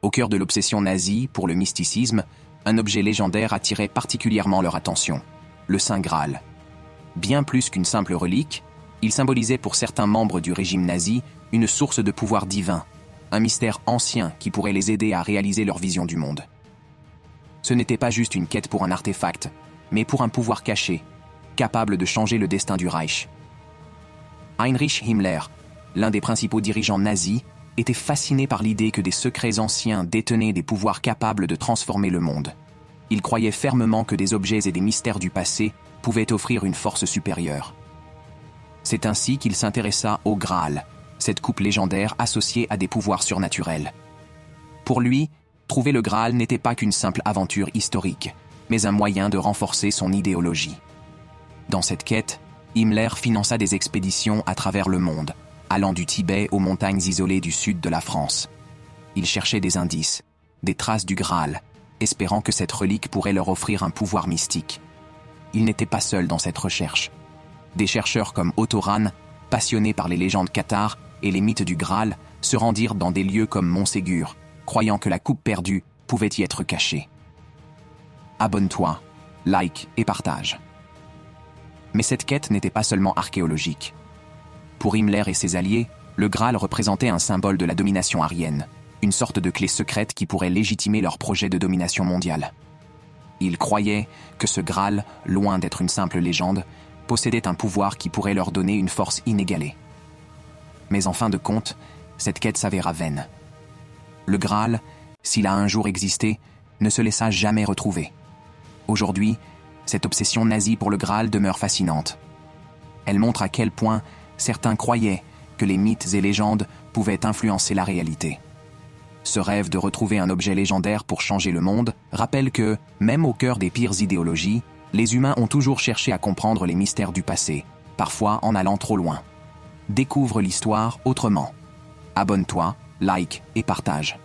Au cœur de l'obsession nazie pour le mysticisme, un objet légendaire attirait particulièrement leur attention, le Saint Graal. Bien plus qu'une simple relique, il symbolisait pour certains membres du régime nazi une source de pouvoir divin, un mystère ancien qui pourrait les aider à réaliser leur vision du monde. Ce n'était pas juste une quête pour un artefact, mais pour un pouvoir caché, capable de changer le destin du Reich. Heinrich Himmler, l'un des principaux dirigeants nazis, était fasciné par l'idée que des secrets anciens détenaient des pouvoirs capables de transformer le monde. Il croyait fermement que des objets et des mystères du passé pouvaient offrir une force supérieure. C'est ainsi qu'il s'intéressa au Graal, cette coupe légendaire associée à des pouvoirs surnaturels. Pour lui, trouver le Graal n'était pas qu'une simple aventure historique, mais un moyen de renforcer son idéologie. Dans cette quête, Himmler finança des expéditions à travers le monde, allant du Tibet aux montagnes isolées du sud de la France. Il cherchait des indices, des traces du Graal, espérant que cette relique pourrait leur offrir un pouvoir mystique. Il n'était pas seul dans cette recherche. Des chercheurs comme Otto Rahn, passionnés par les légendes cathares et les mythes du Graal, se rendirent dans des lieux comme Montségur, croyant que la coupe perdue pouvait y être cachée. Abonne-toi, like et partage. Mais cette quête n'était pas seulement archéologique. Pour Himmler et ses alliés, le Graal représentait un symbole de la domination aryenne, une sorte de clé secrète qui pourrait légitimer leur projet de domination mondiale. Ils croyaient que ce Graal, loin d'être une simple légende, possédait un pouvoir qui pourrait leur donner une force inégalée. Mais en fin de compte, cette quête s'avéra vaine. Le Graal, s'il a un jour existé, ne se laissa jamais retrouver. Aujourd'hui, cette obsession nazie pour le Graal demeure fascinante. Elle montre à quel point certains croyaient que les mythes et légendes pouvaient influencer la réalité. Ce rêve de retrouver un objet légendaire pour changer le monde rappelle que, même au cœur des pires idéologies, les humains ont toujours cherché à comprendre les mystères du passé, parfois en allant trop loin. Découvre l'histoire autrement. Abonne-toi, like et partage.